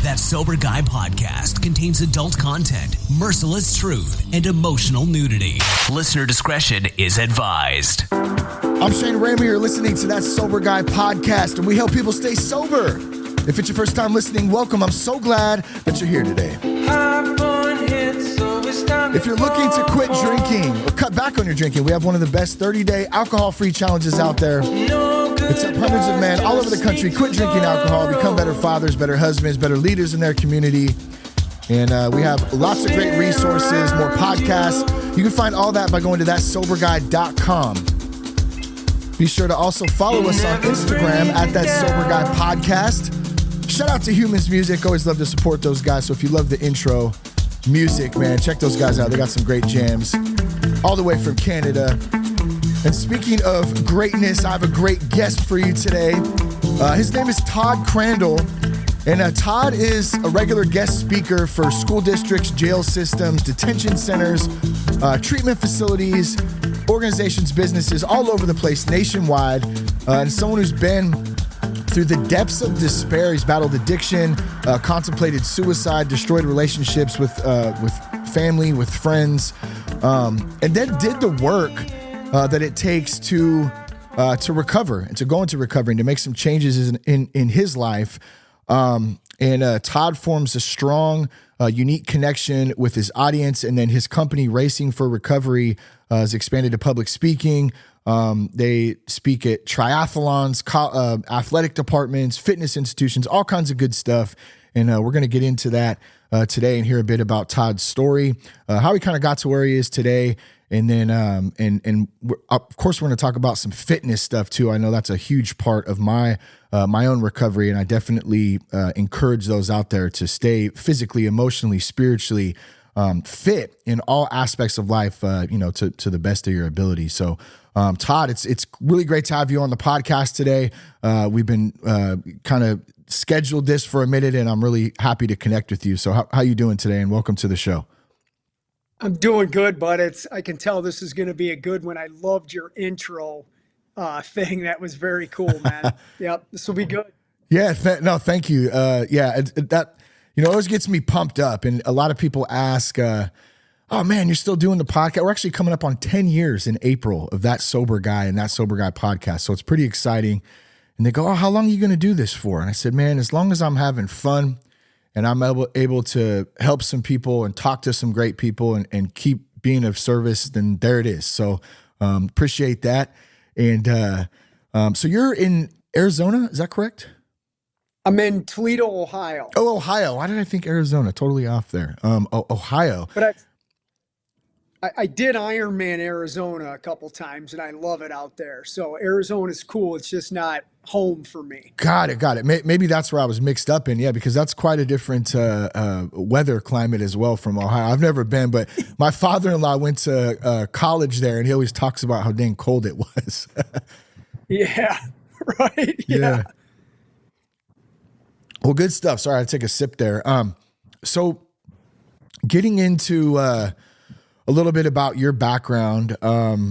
That Sober Guy podcast contains adult content, merciless truth, and emotional nudity. Listener discretion is advised. I'm Shane Ramer. You're listening to That Sober Guy podcast, and we help people stay sober. If it's your first time listening, welcome. I'm so glad that you're here today. If you're looking to quit drinking or cut back on your drinking, we have one of the best 30-day alcohol-free challenges out there. It's helped hundreds of men all over the country quit drinking alcohol, become better fathers, better husbands, better leaders in their community. And we have lots of great resources, more podcasts. You can find all that by going to thatsoberguy.com. Be sure to also follow us on Instagram at That Sober Guy Podcast. Shout out to Humans Music. Always love to support those guys. So if you love the intro music, man, check those guys out. They got some great jams all the way from Canada. And speaking of greatness, I have a great guest for you today. His name is Todd Crandell. And Todd is a regular guest speaker for school districts, jail systems, detention centers, treatment facilities, organizations, businesses all over the place nationwide. And someone who's been through the depths of despair. He's battled addiction, contemplated suicide, destroyed relationships with family, with friends, and then did the work that it takes to recover and to go into recovery and to make some changes in his life. And Todd forms a strong, unique connection with his audience, and then his company, Racing for Recovery, has expanded to public speaking. They speak at triathlons, athletic departments, fitness institutions, all kinds of good stuff. And we're going to get into that today and hear a bit about Todd's story, how he kind of got to where he is today. And then, of course, we're going to talk about some fitness stuff too. I know that's a huge part of my own recovery, and I definitely encourage those out there to stay physically, emotionally, spiritually fit in all aspects of life, to the best of your ability. So, Todd, it's really great to have you on the podcast today. We've been kind of scheduled this for a minute, and I'm really happy to connect with you. So how you doing today, and welcome to the show. I'm doing good, but I can tell this is going to be a good one. I loved your intro thing. That was very cool, man. Yep. This will be good. Yeah. Thank you. That always gets me pumped up. And a lot of people ask, oh man, you're still doing the podcast. We're actually coming up on 10 years in April of That Sober Guy and That Sober Guy podcast. So it's pretty exciting. And they go, oh, how long are you going to do this for? And I said, man, as long as I'm having fun and I'm able to help some people and talk to some great people and keep being of service, then there it is. So appreciate that. And so you're in Arizona, is that correct? I'm in Toledo, Ohio. Oh, Ohio. Why did I think Arizona? Totally off there. Ohio. But I did Ironman Arizona a couple times, and I love it out there. So Arizona's cool. It's just not home for me. Got it. Maybe that's where I was mixed up in. Yeah, because that's quite a different weather climate as well from Ohio. I've never been, but my father-in-law went to college there, and he always talks about how dang cold it was. Yeah, right. Yeah. Well, good stuff. Sorry, I had to take a sip there. So getting into a little bit about your background, where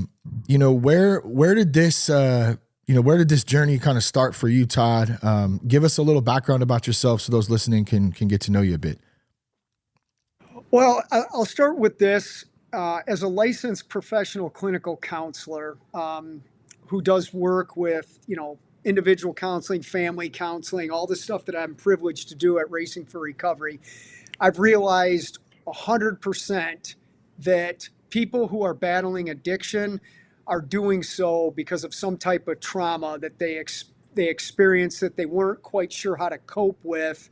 did this journey kind of start for you, Todd? Give us a little background about yourself so those listening can get to know you a bit. Well, I'll start with this. As a licensed professional clinical counselor who does work with, individual counseling, family counseling, all the stuff that I'm privileged to do at Racing for Recovery, I've realized 100% that people who are battling addiction are doing so because of some type of trauma that they experienced that they weren't quite sure how to cope with,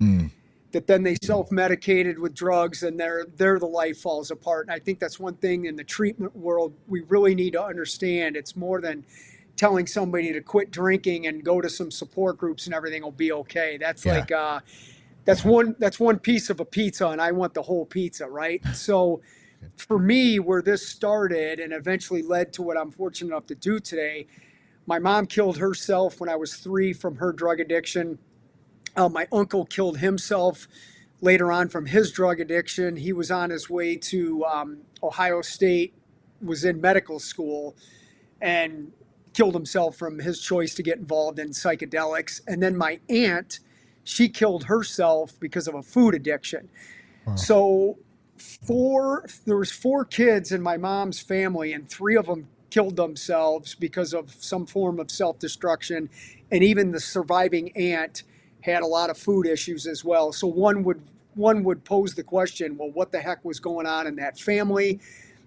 that then they self-medicated with drugs, and the life falls apart. And I think that's one thing in the treatment world we really need to understand. It's more than telling somebody to quit drinking and go to some support groups and everything will be okay. That's that's one piece of a pizza, and I want the whole pizza, right? So for me, where this started and eventually led to what I'm fortunate enough to do today, my mom killed herself when I was 3 from her drug addiction. My uncle killed himself later on from his drug addiction. He was on his way to Ohio State, was in medical school, and killed himself from his choice to get involved in psychedelics. And then my aunt, she killed herself because of a food addiction. Wow. So there was 4 kids in my mom's family, and 3 of them killed themselves because of some form of self-destruction. And even the surviving aunt had a lot of food issues as well. So one would pose the question, well, what the heck was going on in that family?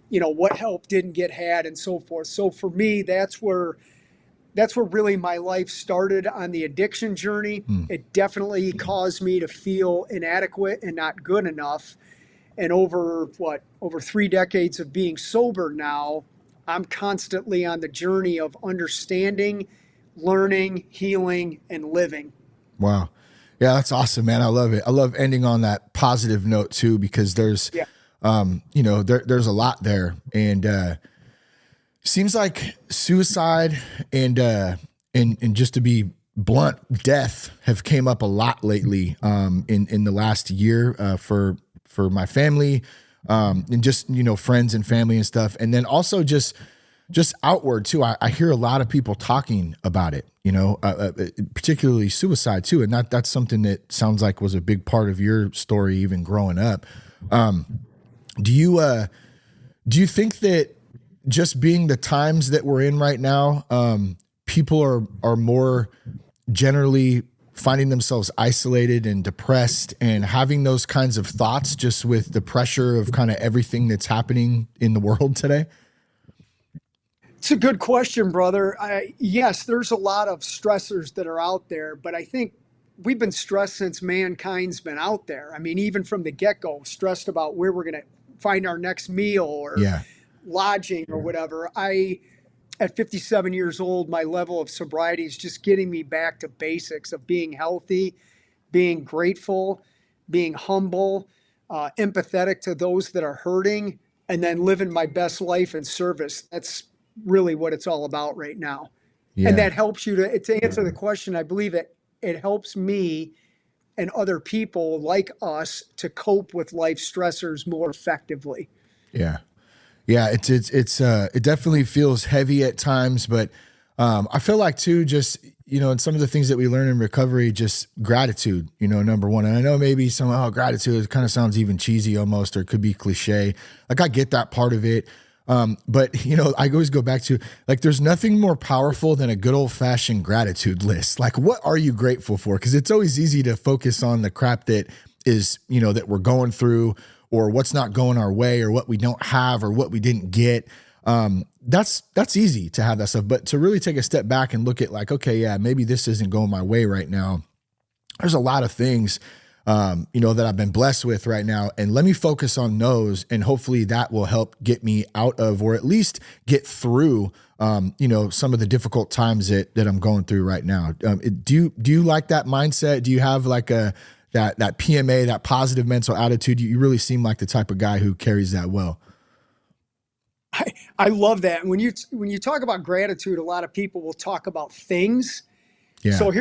What help didn't get had, and so forth. So for me, that's where really my life started on the addiction journey. It definitely caused me to feel inadequate and not good enough. And over 3 decades of being sober now, I'm constantly on the journey of understanding, learning, healing, and living. Wow. Yeah, that's awesome, man. I love it. I love ending on that positive note too, because there's, there's a lot there. And seems like suicide and just to be blunt, death have came up a lot lately in the last year for my family, and just, friends and family and stuff. And then also just outward too. I hear a lot of people talking about it, particularly suicide too. And that's something that sounds like was a big part of your story, even growing up. Do you think that just being the times that we're in right now, people are more generally finding themselves isolated and depressed and having those kinds of thoughts just with the pressure of kind of everything that's happening in the world today? It's a good question, brother. Yes, there's a lot of stressors that are out there, but I think we've been stressed since mankind's been out there. I mean, even from the get-go, stressed about where we're going to find our next meal or lodging or whatever. At 57 years old, my level of sobriety is just getting me back to basics of being healthy, being grateful, being humble, empathetic to those that are hurting, and then living my best life in service. That's really what it's all about right now. Yeah. And that helps you to answer the question. I believe it helps me and other people like us to cope with life stressors more effectively. Yeah. Yeah. It definitely feels heavy at times, but I feel like too, just, and some of the things that we learn in recovery, just gratitude, number one. And I know maybe somehow gratitude kind of sounds even cheesy almost, or it could be cliche. Like I get that part of it. But I always go back to like, there's nothing more powerful than a good old fashioned gratitude list. Like, what are you grateful for? Cause it's always easy to focus on the crap that is, that we're going through, or what's not going our way, or what we don't have, or what we didn't get. That's easy to have that stuff, but to really take a step back and look at like, okay, yeah, maybe this isn't going my way right now. There's a lot of things that I've been blessed with right now. And let me focus on those. And hopefully that will help get me out of, or at least get through, some of the difficult times that I'm going through right now. Do you like that mindset? Do you have like that PMA, that positive mental attitude? You really seem like the type of guy who carries that well. I love that. When you talk about gratitude, a lot of people will talk about things. Yeah. So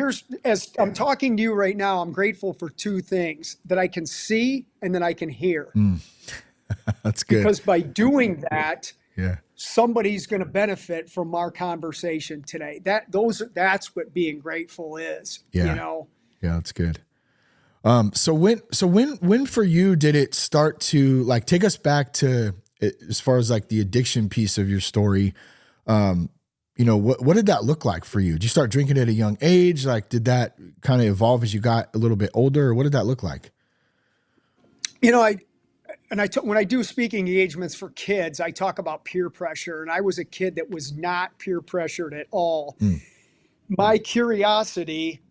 as I'm talking to you right now, I'm grateful for 2 things: that I can see and that I can hear. That's good. Because by doing that, somebody's going to benefit from our conversation today. That's what being grateful is. Yeah, that's good. So when for you did it start to like take us back to, as far as like the addiction piece of your story? What did that look like for you? Did you start drinking at a young age? Like, did that kind of evolve as you got a little bit older, or what did that look like? When I do speaking engagements for kids, I talk about peer pressure, and I was a kid that was not peer pressured at all. My curiosity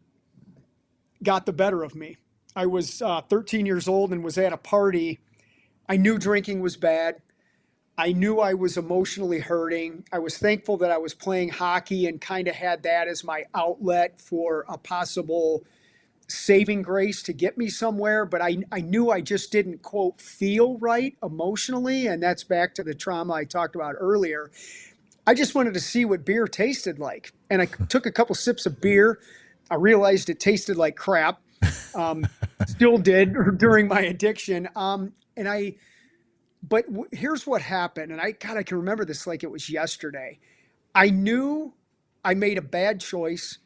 got the better of me. I was 13 years old and was at a party. I knew drinking was bad. I knew I was emotionally hurting. I was thankful that I was playing hockey and kind of had that as my outlet for a possible saving grace to get me somewhere. But I knew I just didn't, quote, feel right emotionally. And that's back to the trauma I talked about earlier. I just wanted to see what beer tasted like. And I took a couple sips of beer. I realized it tasted like crap. Still did during my addiction. But here's what happened. And I can remember this like it was yesterday. I knew I made a bad choice.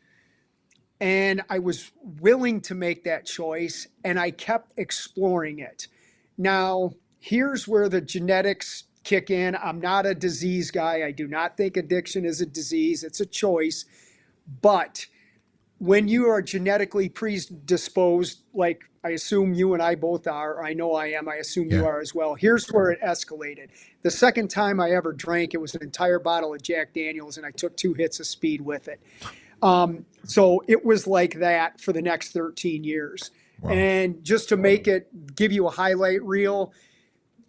And I was willing to make that choice, and I kept exploring it. Now, here's where the genetics kick in. I'm not a disease guy. I do not think addiction is a disease. It's a choice. But when you are genetically predisposed, like I assume you and I both are, or I know I am, I assume you are as well. Here's where it escalated. The second time I ever drank, it was an entire bottle of Jack Daniels, and I took 2 hits of speed with it. So it was like that for the next 13 years. Wow. And just to give you a highlight reel,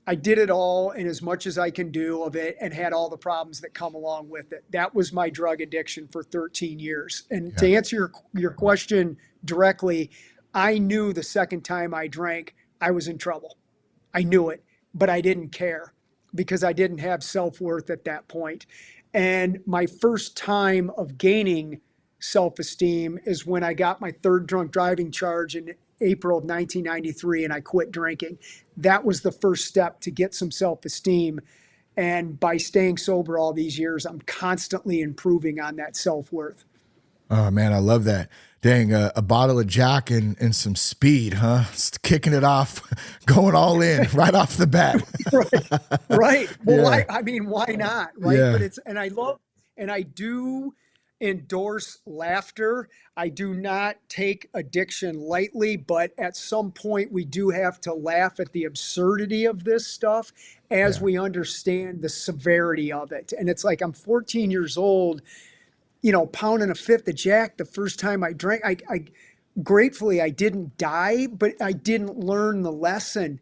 I did it all and as much as I can do of it, and had all the problems that come along with it. That was my drug addiction for 13 years. And to answer your question directly, I knew the second time I drank, I was in trouble. I knew it, but I didn't care because I didn't have self-worth at that point. And my first time of gaining self-esteem is when I got my 3rd drunk driving charge in April of 1993, and I quit drinking. That was the first step to get some self-esteem. And by staying sober all these years, I'm constantly improving on that self-worth. Oh man, I love that. Dang, a bottle of Jack and some speed, huh? Just kicking it off, going all in right off the bat. Right. Well, I mean, why not? Right. Yeah. But I do endorse laughter. I do not take addiction lightly, but at some point we do have to laugh at the absurdity of this stuff as we understand the severity of it. And it's like, I'm 14 years old, pounding a 5th of Jack the first time I drank. I gratefully, I didn't die, but I didn't learn the lesson.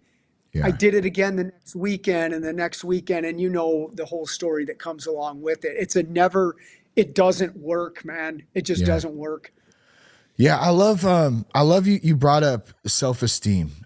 Yeah. I did it again the next weekend and the next weekend, and the whole story that comes along with it. It doesn't work, man. It just doesn't work. Yeah, I love you brought up self-esteem.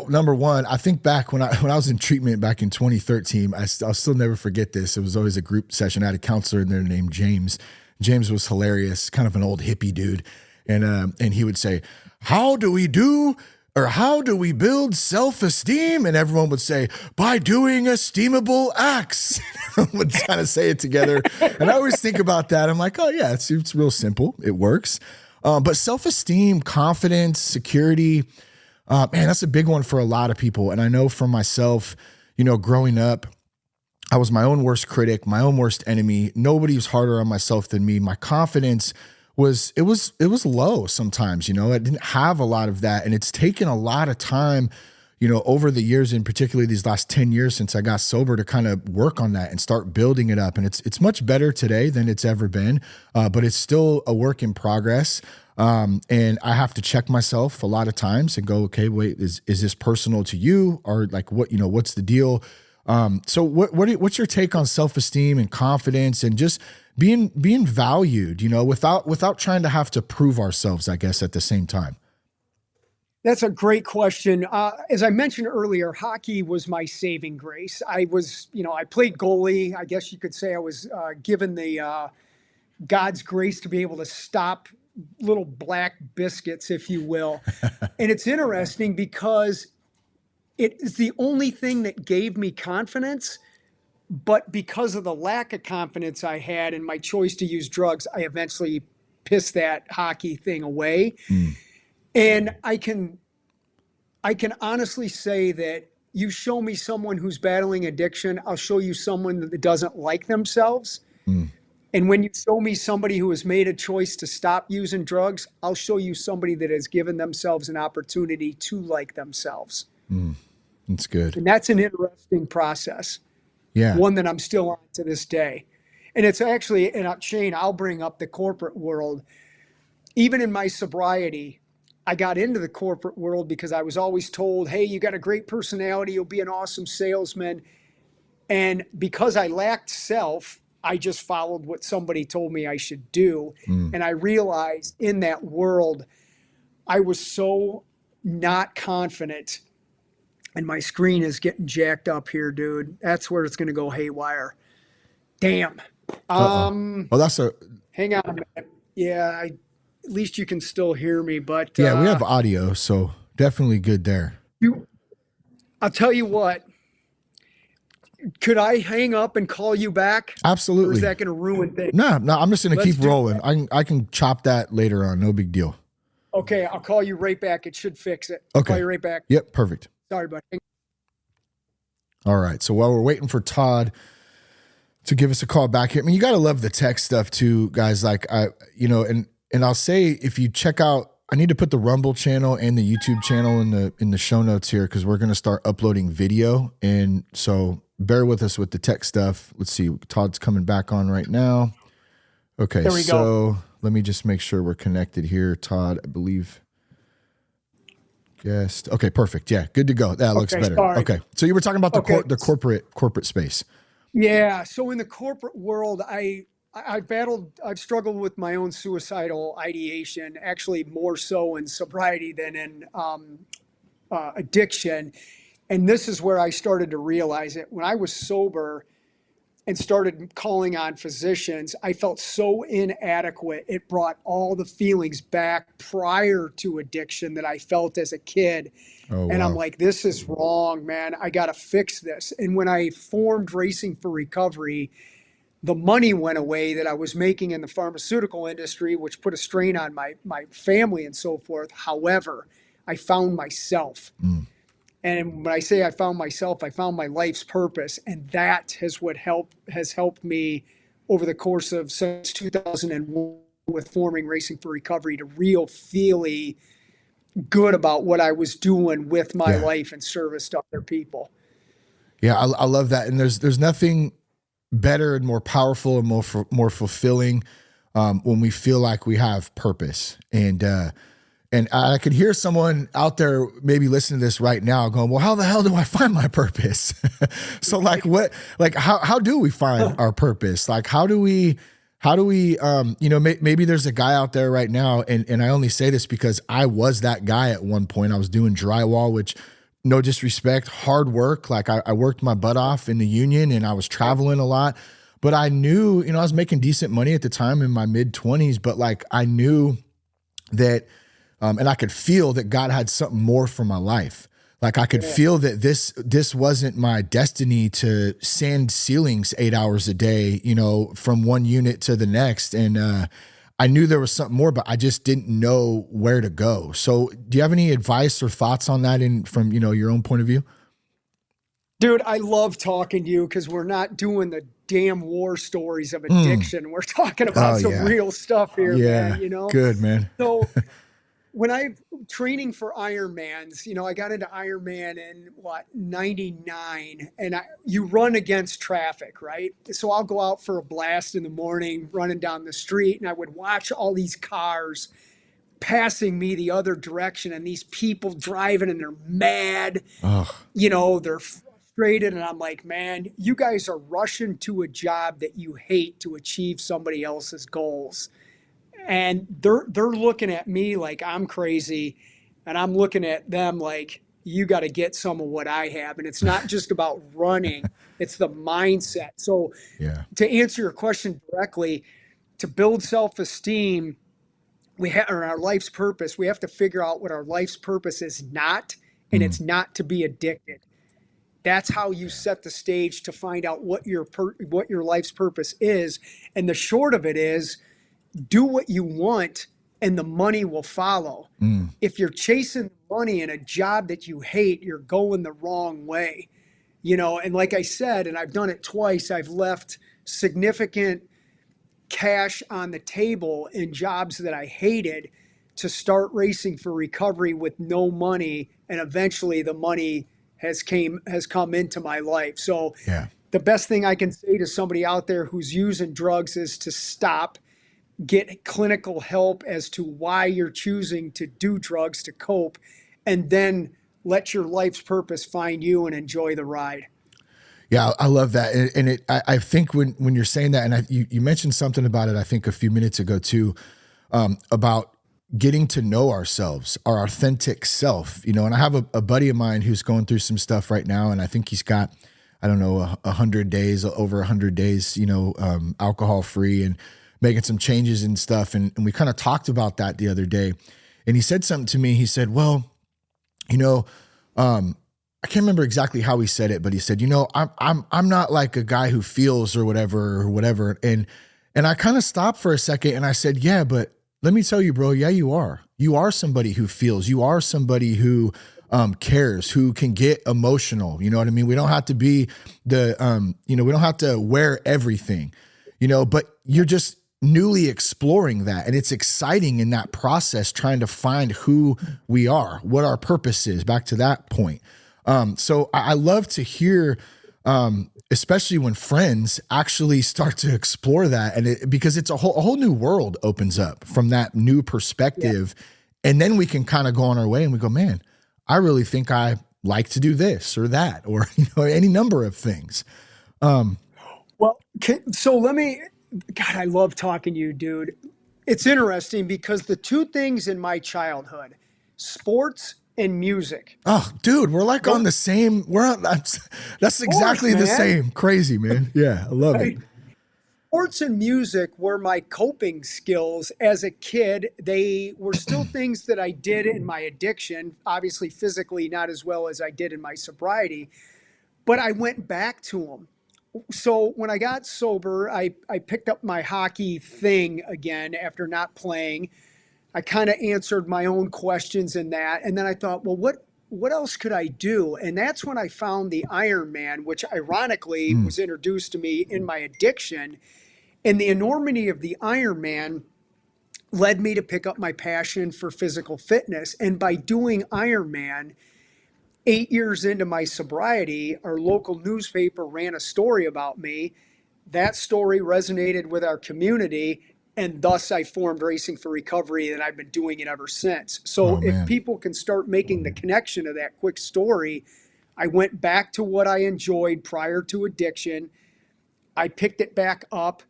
Number one, I think back when I was in treatment back in 2013, I'll still never forget this. It was always a group session. I had a counselor in there named James. James was hilarious, kind of an old hippie dude. And he would say, how do we build self-esteem? And everyone would say, by doing esteemable acts. Everyone would kind of say it together. And I always think about that. I'm like, oh yeah, it's real simple. It works. But self-esteem, confidence, security, man, that's a big one for a lot of people. And I know for myself, growing up, I was my own worst critic, my own worst enemy. Nobody was harder on myself than me. My confidence was low sometimes, I didn't have a lot of that. And it's taken a lot of time, over the years, and particularly these last 10 years since I got sober, to kind of work on that and start building it up. And it's much better today than it's ever been, but it's still a work in progress. And I have to check myself a lot of times and go, okay, wait, is this personal to you, or like what's the deal? So what's your take on self-esteem and confidence and just being valued, without trying to have to prove ourselves, I guess, at the same time? That's a great question. As I mentioned earlier, hockey was my saving grace. I played goalie. I guess you could say I was given the God's grace to be able to stop little black biscuits, if you will. And it's interesting because it is the only thing that gave me confidence. But because of the lack of confidence I had and my choice to use drugs, I eventually pissed that hockey thing away. And I can honestly say that you show me someone who's battling addiction, I'll show you someone that doesn't like themselves. And when you show me somebody who has made a choice to stop using drugs, I'll show you somebody that has given themselves an opportunity to like themselves. That's good. And that's an interesting process. Yeah. One that I'm still on to this day. And it's actually, and Shane, I'll bring up the corporate world. Even in my sobriety, I got into the corporate world because I was always told, hey, you got a great personality, you'll be an awesome salesman. And because I lacked self, I just followed what somebody told me I should do. And I realized in that world, I was so not confident. And my screen is getting jacked up here, dude. That's where it's going to go haywire. Damn. Hang on a minute. Yeah, at least you can still hear me. But yeah, we have audio, so definitely good there. I'll tell you what. Could I hang up and call you back? Or Absolutely. is that going to ruin things? No, I'm just going to Let's keep do rolling. I can chop that later on. No big deal. Okay, I'll call you right back. It should fix it. Okay. Call you right back. Yep, perfect. Sorry, buddy. All right. So while we're waiting for Todd to give us a call back here, I mean, you got to love the tech stuff too, guys. Like and I'll say, if you check out, I need to put the Rumble channel and the YouTube channel in the show notes here, because we're going to start uploading video. And so bear with us with the tech stuff. Let's see. Todd's coming back on right now. Okay. There we go. Let me just make sure we're connected here. Todd, I believe. Guest. Okay, perfect. Yeah, good to go. That looks better. Sorry. Okay. So you were talking about the corporate space. Yeah. So in the corporate world, I've struggled with my own suicidal ideation, actually more so in sobriety than in addiction. And this is where I started to realize it. When I was sober and started calling on physicians, I felt so inadequate. It brought all the feelings back prior to addiction that I felt as a kid. Oh, and wow. I'm like, this is wrong, man. I got to fix this. And when I formed Racing for Recovery, the money went away that I was making in the pharmaceutical industry, which put a strain on my family and so forth. However, I found myself. And when I say I found myself, I found my life's purpose. And that has helped me over the course of since 2001 with forming Racing for Recovery to feely good about what I was doing with my life and service to other people. Yeah, I love that. And there's nothing better and more powerful and more fulfilling when we feel like we have purpose. And I could hear someone out there maybe listening to this right now going, well, how the hell do I find my purpose? So how do we find our purpose? Like, how do we, maybe there's a guy out there right now. And I only say this because I was that guy at one point. I was doing drywall, which, no disrespect, hard work. Like I worked my butt off in the union and I was traveling a lot, but I knew, I was making decent money at the time in my mid-20s, but like I knew that, and I could feel that God had something more for my life. Like I could feel that this wasn't my destiny to sand ceilings 8 hours a day, from one unit to the next. And I knew there was something more, but I just didn't know where to go. So do you have any advice or thoughts on that from, your own point of view? Dude, I love talking to you because we're not doing the damn war stories of addiction. We're talking about some real stuff here, man, Good, man. So when I'm training for Ironmans, I got into Ironman in 99, and you run against traffic, right? So I'll go out for a blast in the morning, running down the street, and I would watch all these cars passing me the other direction, and these people driving, and they're mad, they're frustrated, and I'm like, man, you guys are rushing to a job that you hate to achieve somebody else's goals. And they're looking at me like I'm crazy, and I'm looking at them like, you got to get some of what I have. And it's not just about running, it's the mindset. So to answer your question directly, to build self-esteem, or our life's purpose, we have to figure out what our life's purpose is not, and it's not to be addicted. That's how you set the stage to find out what your life's purpose is. And the short of it is, do what you want and the money will follow. If you're chasing money in a job that you hate, you're going the wrong way. And like I said, and I've done it twice, I've left significant cash on the table in jobs that I hated to start Racing for Recovery with no money. And eventually the money has come into my life. So the best thing I can say to somebody out there who's using drugs is to stop, get clinical help as to why you're choosing to do drugs to cope, and then let your life's purpose find you and enjoy the ride. Yeah, I love that. And I think when you're saying that, and you mentioned something about it, I think a few minutes ago too, about getting to know ourselves, our authentic self, and I have a buddy of mine who's going through some stuff right now. And I think he's got, 100 days, over 100 days, alcohol free, and making some changes and stuff. And we kind of talked about that the other day. And he said something to me. He said, well, I can't remember exactly how he said it, but he said, I'm not like a guy who feels or whatever. And I kind of stopped for a second and I said, yeah, but let me tell you, bro. Yeah, you are. You are somebody who feels. You are somebody who cares, who can get emotional. You know what I mean? We don't have to be we don't have to wear everything, but you're just newly exploring that. And it's exciting in that process, trying to find who we are, what our purpose is, back to that point. So I love to hear, especially when friends actually start to explore that, and because it's a whole new world opens up from that new perspective. Yeah. And then we can kind of go on our way and we go, man, I really think I like to do this or that, or, any number of things. God, I love talking to you, dude. It's interesting because the two things in my childhood, sports and music. Oh, dude, we're like on the same, that's exactly the same. Crazy, man. Yeah. I love it. Sports and music were my coping skills as a kid. They were still things that I did in my addiction, obviously physically not as well as I did in my sobriety, but I went back to them. So when I got sober, I picked up my hockey thing again after not playing. I kind of answered my own questions in that. And then I thought, well, what else could I do? And that's when I found the Ironman, which ironically was introduced to me in my addiction. And the enormity of the Ironman led me to pick up my passion for physical fitness. And by doing Ironman, 8 years into my sobriety, our local newspaper ran a story about me. That story resonated with our community, and thus I formed Racing for Recovery, and I've been doing it ever since. So if people can start making the connection of that quick story, I went back to what I enjoyed prior to addiction. I picked it back up.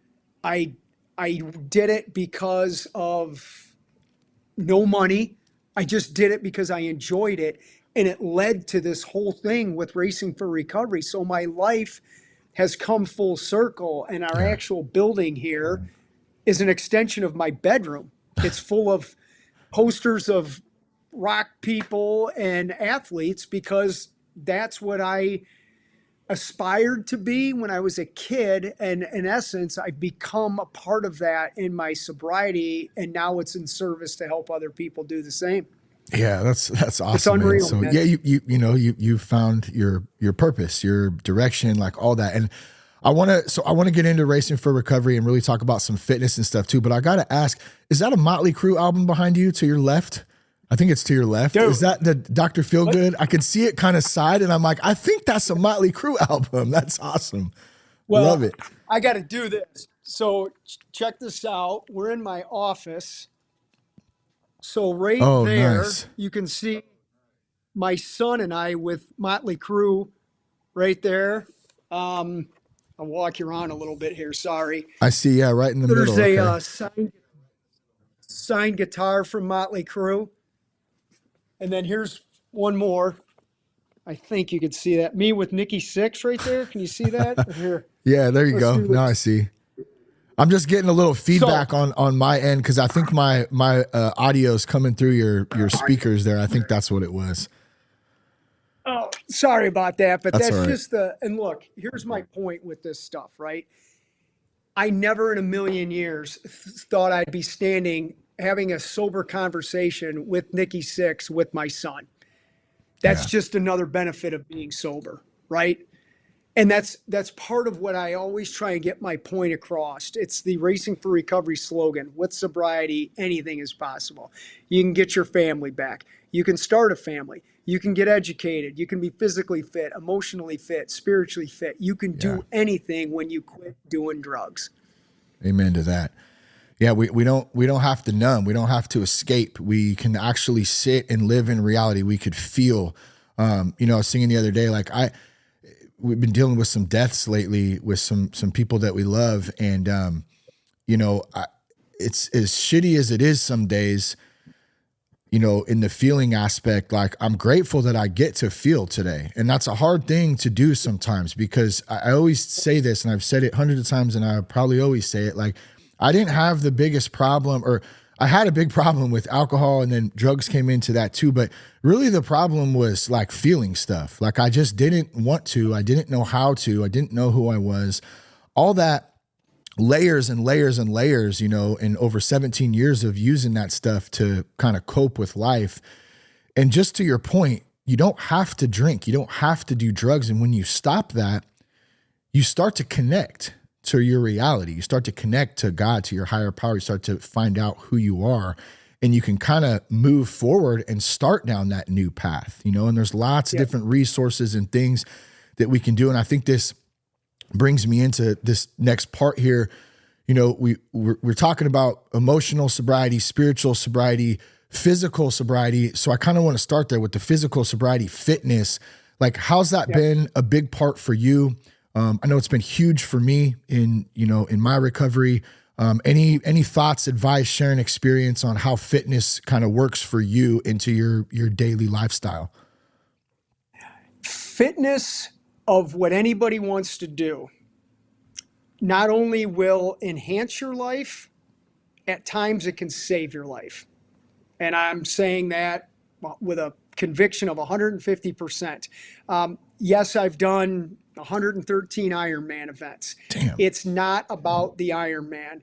I did it because of no money. I just did it because I enjoyed it. And it led to this whole thing with Racing for Recovery. So my life has come full circle, and our actual building here is an extension of my bedroom. It's full of posters of rock people and athletes because that's what I aspired to be when I was a kid. And in essence, I've become a part of that in my sobriety. And now it's in service to help other people do the same. Yeah, that's awesome. It's unreal, man. So man. yeah, you found your purpose, your direction, like all that. And I want to get into Racing for Recovery and really talk about some fitness and stuff too. But I got to ask, is that a Motley Crue album behind you to your left? I think it's to your left. Dude, is that the Dr. Feelgood? I could see it kind of side, and I'm like, I think that's a Motley Crue album. That's awesome. Well, love it. I got to do this. So check this out. We're in my office. So there, nice. You can see my son and I with Motley Crue right there. I'll walk you around a little bit here. Sorry. I see. Yeah, right in the middle. There's a signed guitar from Motley Crue. And then here's one more. I think you can see that. Me with Nikki Sixx right there. Can you see that? Here. Yeah, there you go. Now I see. I'm just getting a little feedback on my end because I think my audio is coming through your speakers there. I think that's what it was. Oh, sorry about that, but that's all right. just and look, here's my point with this stuff, right? I never in a million years thought I'd be having a sober conversation with Nikki Sixx with my son. That's just another benefit of being sober, right? And that's part of what I always try and get my point across. It's the Racing for Recovery slogan. With sobriety, anything is possible. You can get your family back. You can start a family. You can get educated. You can be physically fit, emotionally fit, spiritually fit. You can do anything when you quit doing drugs. Amen to that. Yeah, we don't have to numb. We don't have to escape. We can actually sit and live in reality. We could feel. I was singing the other day, like we've been dealing with some deaths lately with some people that we love, and it's as shitty as it is some days. In the feeling aspect, like I'm grateful that I get to feel today, and that's a hard thing to do sometimes because I always say this, and I've said it hundreds of times, and I probably always say it, like I didn't have the biggest problem, or I had a big problem with alcohol, and then drugs came into that too. But really the problem was like feeling stuff. Like I just didn't want to, I didn't know how to, I didn't know who I was, all that layers and layers and layers, you know, and over 17 years of using that stuff to kind of cope with life. And just to your point, you don't have to drink, you don't have to do drugs. And when you stop that, you start to connect to your reality. You start to connect to God, to your higher power. You start to find out who you are, and you can kind of move forward and start down that new path, you know, and there's lots of different resources and things that we can do. And I think this brings me into this next part here. You know, we're talking about emotional sobriety, spiritual sobriety, physical sobriety. So I kind of want to start there with the physical sobriety, fitness. Like, how's that been a big part for you? I know it's been huge for me in my recovery. Any thoughts, advice, sharing experience on how fitness kind of works for you into your daily lifestyle? Fitness of what anybody wants to do not only will enhance your life, at times it can save your life. And I'm saying that with a conviction of 150%. Yes, I've done 113 Ironman events. Damn. It's not about the Ironman.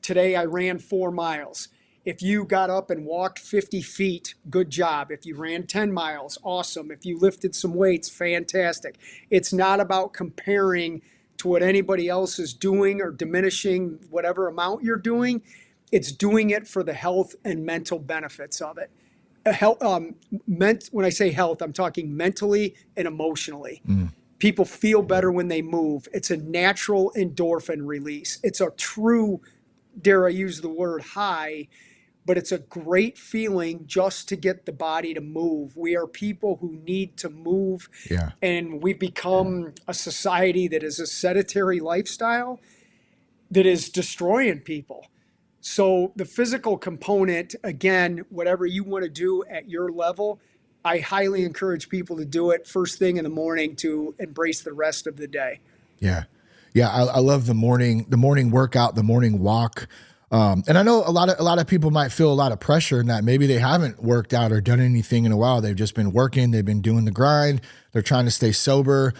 Today I ran 4 miles. If you got up and walked 50 feet, good job. If you ran 10 miles, awesome. If you lifted some weights, fantastic. It's not about comparing to what anybody else is doing or diminishing whatever amount you're doing. It's doing it for the health and mental benefits of it. When I say health, I'm talking mentally and emotionally. People feel better when they move. It's a natural endorphin release. It's a true, dare I use the word, high, but it's a great feeling just to get the body to move. We are people who need to move, and we've become a society that is a sedentary lifestyle that is destroying people. So the physical component, again, whatever you want to do at your level, I highly encourage people to do it first thing in the morning to embrace the rest of the day. Yeah. I love the morning workout, the morning walk. And I know a lot of people might feel a lot of pressure in that maybe they haven't worked out or done anything in a while. They've just been working. They've been doing the grind. They're trying to stay sober.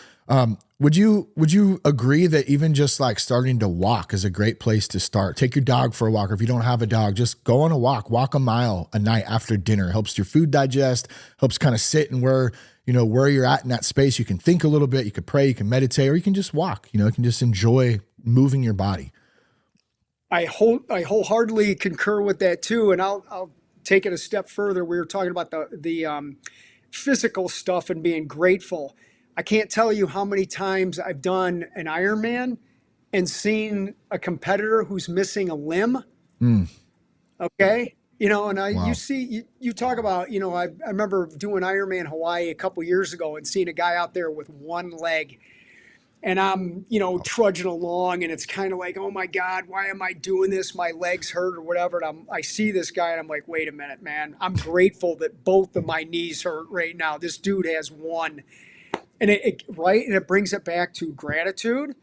Would you agree that even just like starting to walk is a great place to start? Take your dog for a walk, or if you don't have a dog, just go on a walk a mile a night after dinner. Helps your food digest, helps kind of sit and where you're at in that space. You can think a little bit, you can pray, you can meditate, or you can just walk, you can just enjoy moving your body. I wholeheartedly concur with that too. And I'll take it a step further. We were talking about the physical stuff and being grateful. I can't tell you how many times I've done an Ironman and seen a competitor who's missing a limb. Okay. Wow. You talk about, I remember doing Ironman Hawaii a couple years ago and seeing a guy out there with one leg, and I'm, trudging along, and it's kind of like, oh my God, why am I doing this? My legs hurt or whatever. And I see this guy and I'm like, wait a minute, man, I'm grateful that both of my knees hurt right now. This dude has one. And it brings it back to gratitude,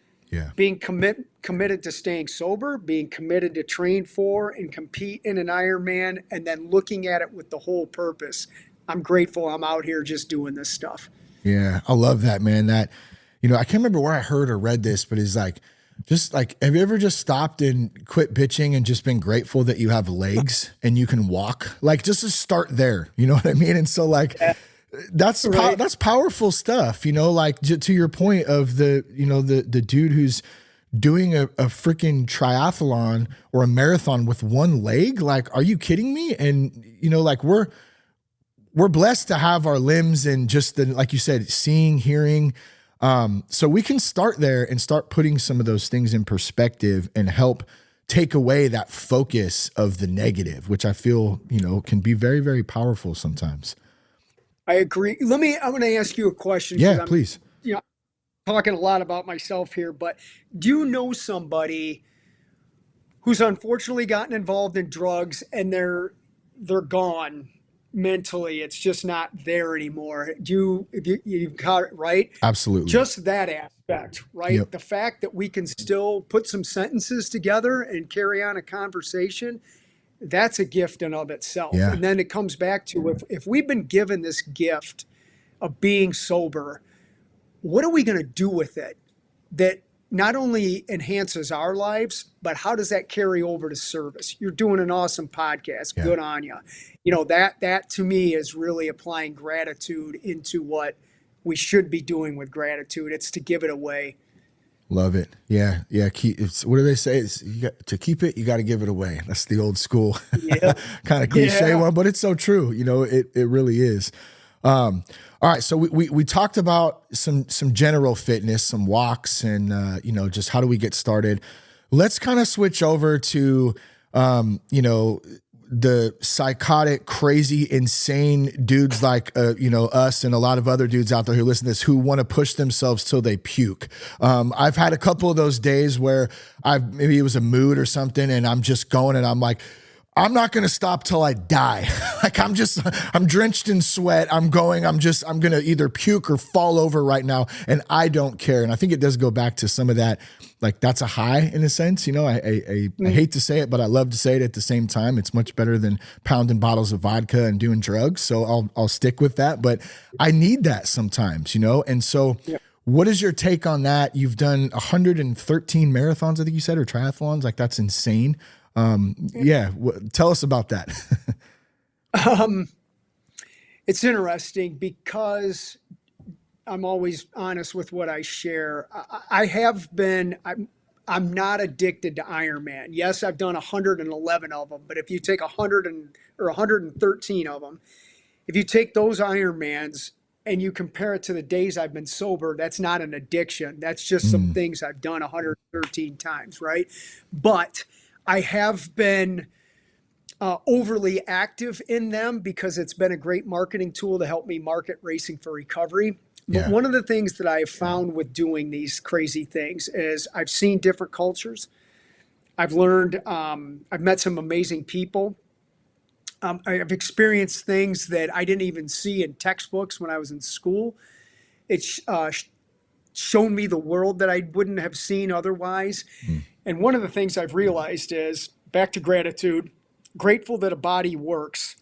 being committed to staying sober, being committed to train for and compete in an Ironman, and then looking at it with the whole purpose. I'm grateful I'm out here just doing this stuff. Yeah, I love that, man. That, I can't remember where I heard or read this, but it's like, have you ever just stopped and quit bitching and just been grateful that you have legs and you can walk? Like, just to start there, you know what I mean? And so like, that's powerful stuff, like to your point of the dude who's doing a freaking triathlon or a marathon with one leg. Like, are you kidding me? And, like we're blessed to have our limbs and just like you said, seeing, hearing. So we can start there and start putting some of those things in perspective and help take away that focus of the negative, which I feel, can be very, very powerful sometimes. I agree. I'm going to ask you a question. Yeah, please. Talking a lot about myself here, but do you know somebody who's unfortunately gotten involved in drugs and they're gone mentally? It's just not there anymore. You've got it right? Absolutely. Just that aspect, right? Yep. The fact that we can still put some sentences together and carry on a conversation that's a gift in of itself. Yeah. And then it comes back to if we've been given this gift of being sober, what are we going to do with it that not only enhances our lives, but how does that carry over to service? You're doing an awesome podcast. Yeah. Good on you. You know, that to me is really applying gratitude into what we should be doing with gratitude. It's to give it away. Love it. Yeah. Yeah. What do they say? To keep it, you got to give it away. That's the old school kind of cliche one, but it's so true. You know, it really is. All right. So we talked about some general fitness, some walks, and, you know, just how do we get started? Let's kind of switch over to, you know, the psychotic, crazy, insane dudes like, you know, us and a lot of other dudes out there who listen to this who want to push themselves till they puke. I've had a couple of those days where maybe it was a mood or something and I'm just going and I'm like, I'm not going to stop till I die. Like I'm drenched in sweat. I'm going to either puke or fall over right now. And I don't care. And I think it does go back to some of that, like that's a high in a sense, you know, I hate to say it, but I love to say it at the same time. It's much better than pounding bottles of vodka and doing drugs. So I'll stick with that, but I need that sometimes, you know? And so what is your take on that? You've done 113 marathons, I think you said, or triathlons. Like that's insane. Tell us about that. It's interesting because I'm always honest with what I share. I'm not addicted to Ironman. Yes, I've done 111 of them, but if you take 113 of them, if you take those Ironmans and you compare it to the days I've been sober, that's not an addiction. That's just some things I've done 113 times, right? But I have been overly active in them because it's been a great marketing tool to help me market Racing for Recovery. But one of the things that I have found with doing these crazy things is I've seen different cultures. I've learned, I've met some amazing people. I've experienced things that I didn't even see in textbooks when I was in school. It's shown me the world that I wouldn't have seen otherwise. And one of the things I've realized is, back to gratitude, grateful that a body works,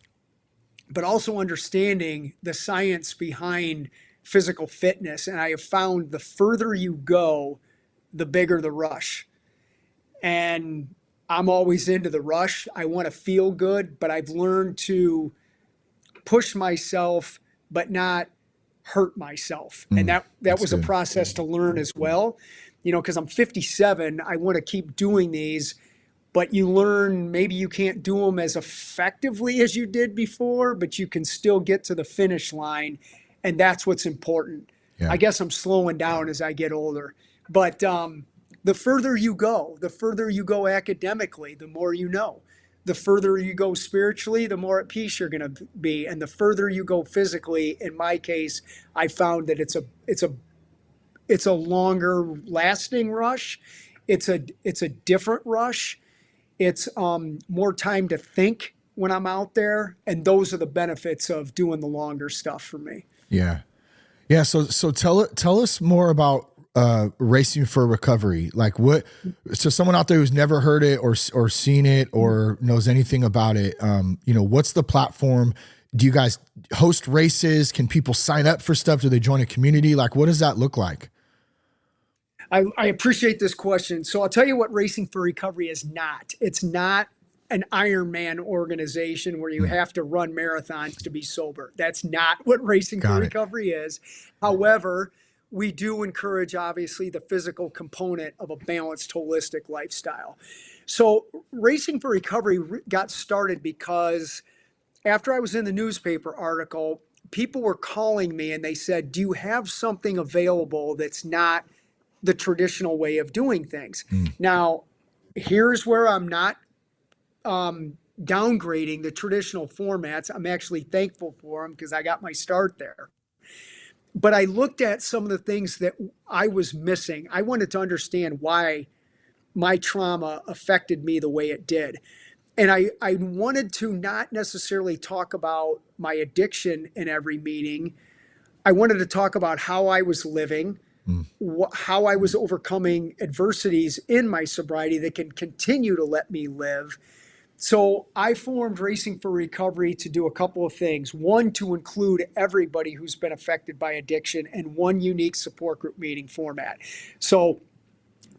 but also understanding the science behind physical fitness. And I have found the further you go, the bigger the rush. And I'm always into the rush. I want to feel good, but I've learned to push myself, but not hurt myself. And that was good. A process to learn as well. You know, because I'm 57, I want to keep doing these, but you learn maybe you can't do them as effectively as you did before, but you can still get to the finish line, and that's what's important. Yeah. I guess I'm slowing down as I get older, but the further you go academically, the more you know. The further you go spiritually, the more at peace you're going to be, and the further you go physically, in my case, I found that it's a longer lasting rush. It's a different rush. It's more time to think when I'm out there. And those are the benefits of doing the longer stuff for me. Yeah. Yeah. So tell us more about Racing for Recovery. Like so someone out there who's never heard it or seen it or knows anything about it, you know, what's the platform? Do you guys host races? Can people sign up for stuff? Do they join a community? Like, what does that look like? I appreciate this question. So I'll tell you what Racing for Recovery is not. It's not an Ironman organization where you have to run marathons to be sober. That's not what Racing for Recovery is. However, we do encourage, obviously, the physical component of a balanced, holistic lifestyle. So Racing for Recovery got started because after I was in the newspaper article, people were calling me and they said, do you have something available that's not the traditional way of doing things? Now, here's where I'm not downgrading the traditional formats. I'm actually thankful for them because I got my start there. But I looked at some of the things that I was missing. I wanted to understand why my trauma affected me the way it did. And I wanted to not necessarily talk about my addiction in every meeting. I wanted to talk about how I was living, how I was overcoming adversities in my sobriety that can continue to let me live, So I formed Racing for Recovery to do a couple of things. One, to include everybody who's been affected by addiction, and one unique support group meeting format. So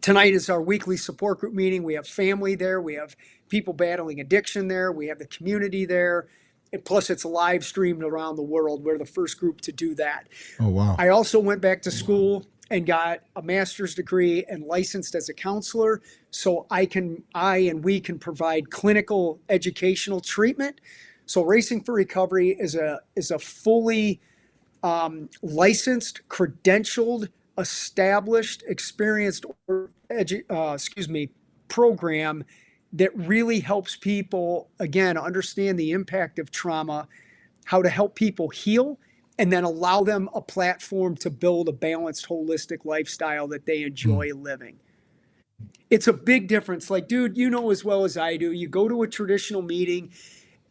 tonight is our weekly support group meeting. We have family there. We have people battling addiction there. We have the community there. And plus, it's live streamed around the world. We're the first group to do that. Oh, wow. I also went back to school and got a master's degree and licensed as a counselor. So I and we can provide clinical educational treatment. So Racing for Recovery is a fully licensed, credentialed, established, experienced program that really helps people, again, understand the impact of trauma, how to help people heal, and then allow them a platform to build a balanced, holistic lifestyle that they enjoy living. It's a big difference. Like, dude, you know as well as I do, you go to a traditional meeting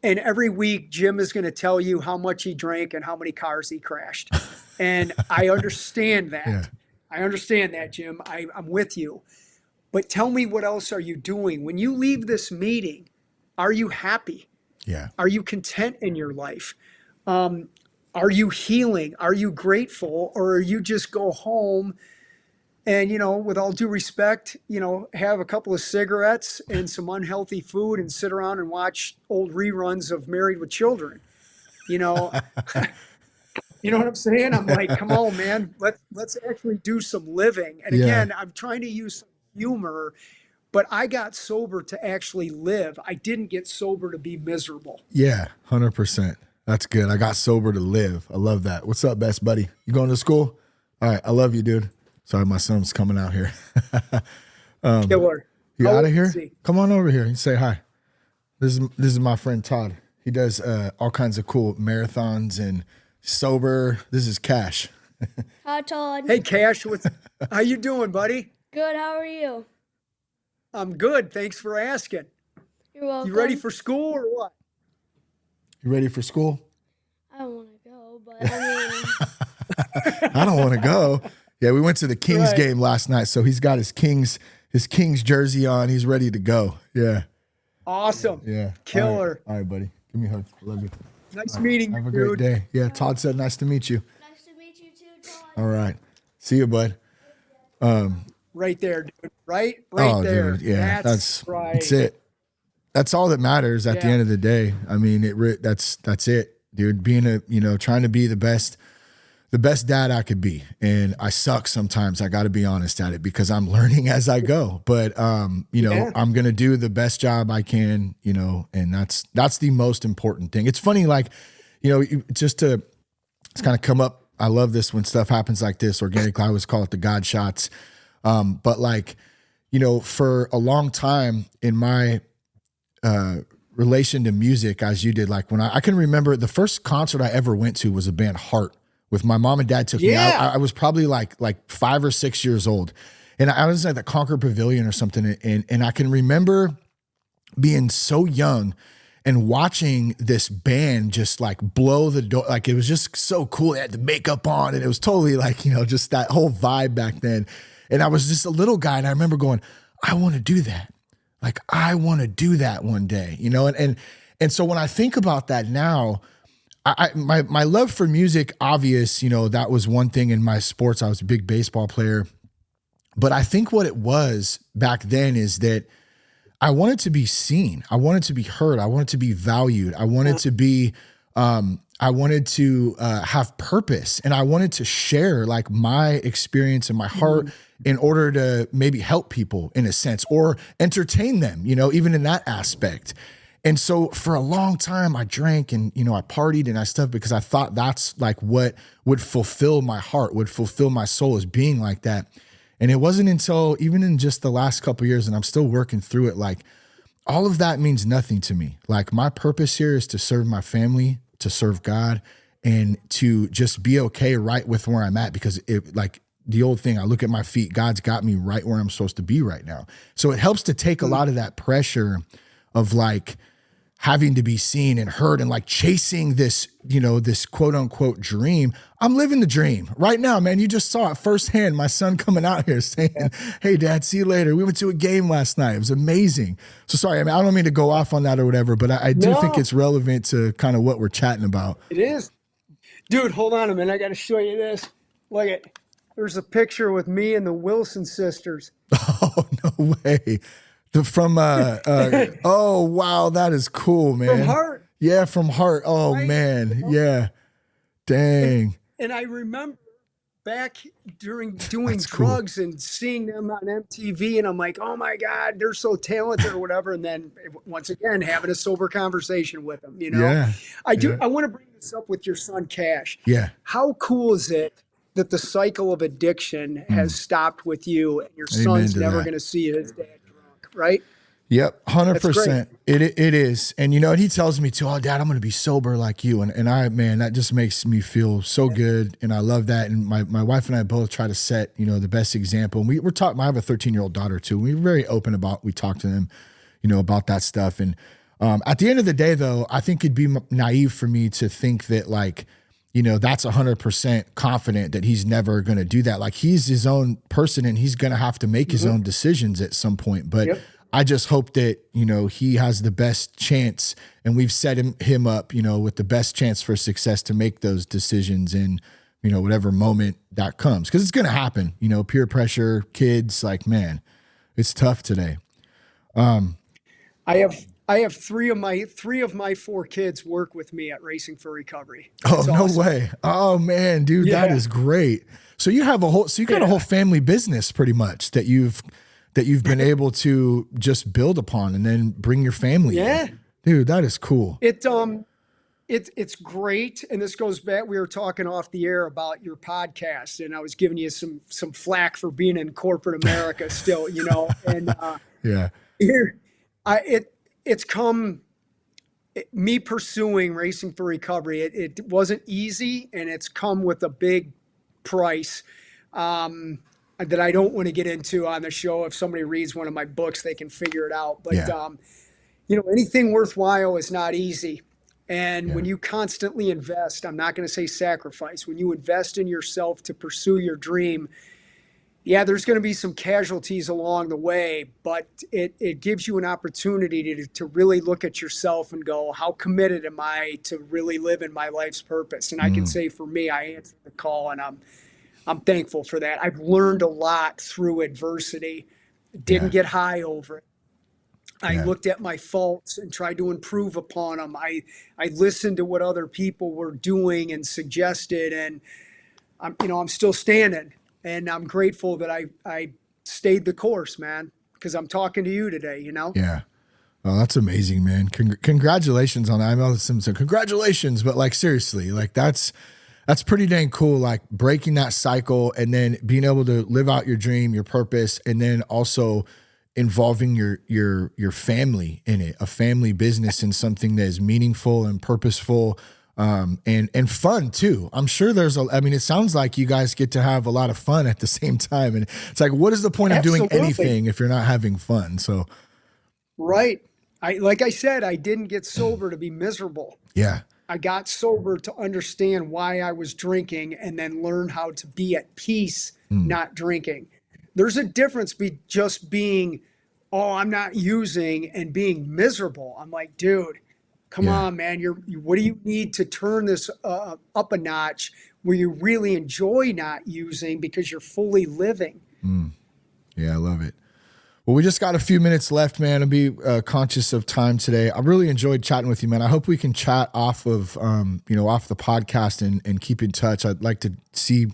and every week Jim is going to tell you how much he drank and how many cars he crashed. And I understand that. Yeah. I understand that, Jim. I'm with you. But tell me, what else are you doing? When you leave this meeting, are you happy? Yeah. Are you content in your life? Are you healing? Are you grateful? Or are you just go home and, with all due respect, have a couple of cigarettes and some unhealthy food and sit around and watch old reruns of Married with Children? You know what I'm saying? I'm like, come on, man, let's actually do some living. And again, I'm trying to use some humor, but I got sober to actually live. I didn't get sober to be miserable. Yeah, 100%. That's good. I got sober to live. I love that. What's up, best buddy? You going to school? All right. I love you, dude. Sorry, my son's coming out here. Killer. You out of here? Come on over here and say hi. This is my friend Todd. He does all kinds of cool marathons and sober. This is Cash. Hi, Todd. Hey, Cash. How you doing, buddy? Good. How are you? I'm good. Thanks for asking. You're welcome. You ready for school or what? You ready for school? I don't want to go, but I mean... I don't want to go. Yeah, we went to the Kings game last night, so he's got his Kings jersey on. He's ready to go. Yeah. Awesome. Yeah. Killer. All right, buddy. Give me a hug. I love you. Nice meeting you, Have a dude. great day. Yeah, Todd said nice to meet you. Nice to meet you too, Todd. All right. See you, bud. Right there, dude. Right Oh, there. dude. Yeah, That's right. That's it. That's all that matters at the end of the day. I mean, that's it, dude. Being trying to be the best dad I could be. And I suck sometimes. I got to be honest at it because I'm learning as I go. But, I'm going to do the best job I can, and that's the most important thing. It's funny, like, it's kind of come up. I love this when stuff happens like this organically. I always call it the God shots. But like, for a long time in my, relation to music, as you did, like when I can remember the first concert I ever went to was a band Heart with my mom and dad took me out. I was probably like 5 or 6 years old, and I was at the Concord Pavilion or something. And I can remember being so young and watching this band just like blow the door. Like it was just so cool. They had the makeup on and it was totally like, just that whole vibe back then. And I was just a little guy. And I remember going, I want to do that. Like, I want to do that one day, and so when I think about that now, my love for music, obvious, that was one thing in my sports. I was a big baseball player, but I think what it was back then is that I wanted to be seen. I wanted to be heard. I wanted to be valued. I wanted to be, have purpose, and I wanted to share like my experience and my heart in order to maybe help people in a sense or entertain them, even in that aspect. And so for a long time I drank and, I partied and I stuff because I thought that's like what would fulfill my heart, would fulfill my soul, as being like that. And it wasn't until even in just the last couple of years, and I'm still working through it, like all of that means nothing to me. Like my purpose here is to serve my family, to serve God, and to just be okay right with where I'm at, because it, like the old thing, I look at my feet, God's got me right where I'm supposed to be right now. So it helps to take a lot of that pressure of like, having to be seen and heard and like chasing this, this quote unquote dream. I'm living the dream right now, man. You just saw it firsthand. My son coming out here saying, hey dad, see you later. We went to a game last night. It was amazing. So sorry, I don't mean to go off on that or whatever, but I do think it's relevant to kind of what we're chatting about. It is. Dude, hold on a minute. I got to show you this. Look at, there's a picture with me and the Wilson sisters. Oh, no way. Oh, wow. That is cool, man. From Heart. Yeah, from Heart. Oh, Right? man. Yeah. Dang. And I remember back during doing That's cool. drugs and seeing them on MTV, and I'm like, oh my God, they're so talented or whatever. And then once again, having a sober conversation with them, Yeah. I want to bring this up with your son, Cash. Yeah. How cool is it that the cycle of addiction has stopped with you and your Amen son's to never that. going to see his dad drunk, right? Yep, 100%. That's It is. And and he tells me too, oh dad, I'm going to be sober like you. And man, that just makes me feel so good. And I love that. And my wife and I both try to set, the best example. And we're talking, I have a 13-year-old daughter too. We're very open we talk to them, about that stuff. And at the end of the day though, I think it'd be naive for me to think that like, that's 100% confident that he's never going to do that. Like he's his own person and he's going to have to make his own decisions at some point. But I just hope that, he has the best chance and we've set him up, with the best chance for success to make those decisions in, whatever moment that comes. Cause it's going to happen, peer pressure, kids, like, man, it's tough today. I have three of my four kids work with me at Racing for Recovery. Oh, It's no awesome. way. Oh man, dude, that is great. So you have got a whole family business pretty much that you've been able to just build upon and then bring your family in. Dude, that is cool. It's great. And this goes back, we were talking off the air about your podcast and I was giving you some flack for being in corporate America still, and here it's come me pursuing Racing for Recovery. It wasn't easy and it's come with a big price. That I don't want to get into on the show. If somebody reads one of my books, they can figure it out. But, anything worthwhile is not easy. And when you constantly invest, I'm not going to say sacrifice, when you invest in yourself to pursue your dream, there's going to be some casualties along the way, but it gives you an opportunity to really look at yourself and go, how committed am I to really living my life's purpose? And I can say for me, I answered the call and I'm thankful for that. I've learned a lot through adversity. Didn't get high over it. I looked at my faults and tried to improve upon them. I listened to what other people were doing and suggested, and I'm still standing. And I'm grateful that I stayed the course, man, because I'm talking to you today. Yeah. Oh, that's amazing, man. Congratulations on that. I know there's some congratulations, but like seriously, like that's pretty dang cool. Like breaking that cycle and then being able to live out your dream, your purpose, and then also involving your family in it, a family business in something that is meaningful and purposeful, and fun too. I'm sure it sounds like you guys get to have a lot of fun at the same time. And it's like, what is the point of doing anything if you're not having fun? So. Right. Like I said, I didn't get sober to be miserable. Yeah. I got sober to understand why I was drinking and then learn how to be at peace, not drinking. There's a difference just being, I'm not using and being miserable. I'm like, dude, come on, man. What do you need to turn this up a notch where you really enjoy not using because you're fully living? Yeah, I love it. Well, we just got a few minutes left, man, and be conscious of time today. I really enjoyed chatting with you, man. I hope we can chat off of, off the podcast and keep in touch. I'd like to see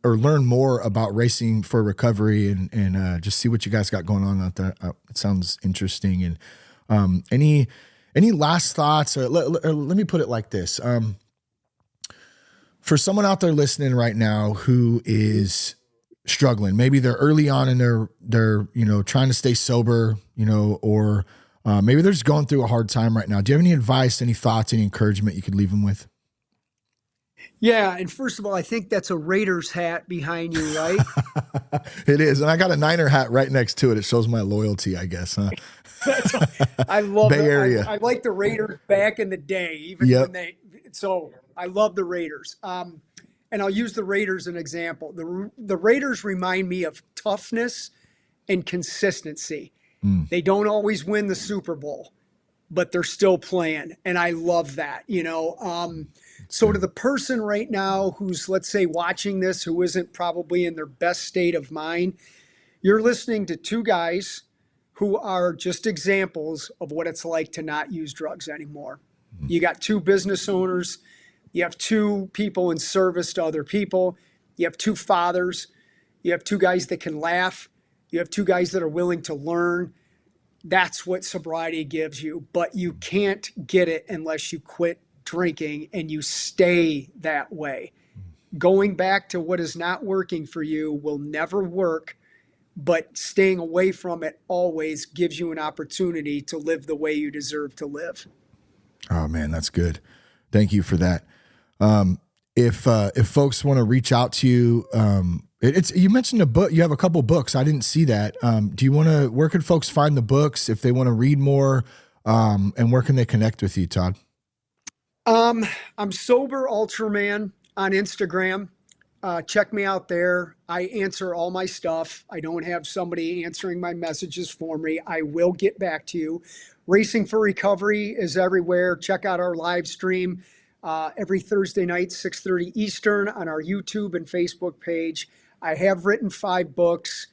or learn more about Racing for Recovery and just see what you guys got going on out there. It sounds interesting. And any last thoughts? Or let me put it like this. For someone out there listening right now who is struggling, maybe they're early on in their trying to stay sober, or maybe they're just going through a hard time right now. Do you have any advice, any thoughts, any encouragement you could leave them with? Yeah, and first of all, I think that's a Raiders hat behind you, right? It is. And I got a Niner hat right next to it. It shows my loyalty, I guess, huh? I love Bay it. Area. I like the Raiders back in the day, even Yep. when so I love the Raiders. And I'll use the Raiders as an example. The Raiders remind me of toughness and consistency. They don't always win the Super Bowl, but they're still playing. And I love that, So to the person right now who's, let's say, watching this, who isn't probably in their best state of mind, you're listening to two guys who are just examples of what it's like to not use drugs anymore. You got two business owners. You have two people in service to other people. You have two fathers. You have two guys that can laugh. You have two guys that are willing to learn. That's what sobriety gives you. But you can't get it unless you quit drinking and you stay that way. Going back to what is not working for you will never work, but staying away from it always gives you an opportunity to live the way you deserve to live. Oh man, that's good. Thank you for that. If folks want to reach out to you, you mentioned a book, you have a couple books. I didn't see that. Where can folks find the books if they want to read more? And where can they connect with you, Todd? I'm Sober Ultraman on Instagram. Check me out there. I answer all my stuff. I don't have somebody answering my messages for me. I will get back to you. Racing for Recovery is everywhere. Check out our live stream every Thursday night, 6:30 Eastern on our YouTube and Facebook page. I have written 5 books.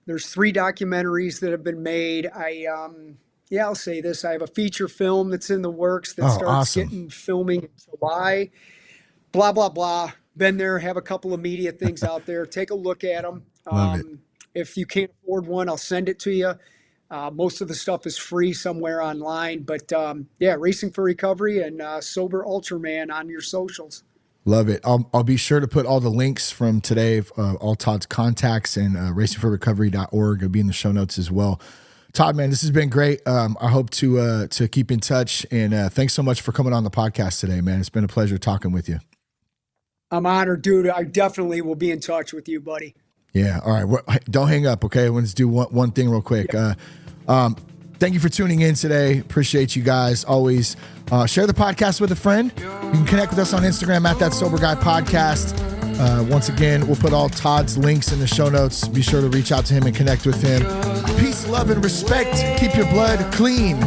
There's 3 documentaries that have been made. I'll say this. I have a feature film that's in the works that starts awesome. getting filming in July. Blah, blah, blah. Been there, have a couple of media things out there. Take a look at them. Love it. If you can't afford one, I'll send it to you. Most of the stuff is free somewhere online. But Racing for Recovery and Sober Ultraman on your socials. Love it. I'll be sure to put all the links from today, all Todd's contacts and racingforrecovery.org will be in the show notes as well. Todd, man, this has been great. I hope to keep in touch, and thanks so much for coming on the podcast today, man. It's been a pleasure talking with you. I'm honored, dude. I definitely will be in touch with you, buddy. Yeah. All right. Well, don't hang up. Okay. Let's do one thing real quick. Thank you for tuning in today. Appreciate you guys. Always share the podcast with a friend. You can connect with us on Instagram at That Sober Guy Podcast. Once again, we'll put all Todd's links in the show notes. Be sure to reach out to him and connect with him. Peace, love, and respect. Keep your blood clean.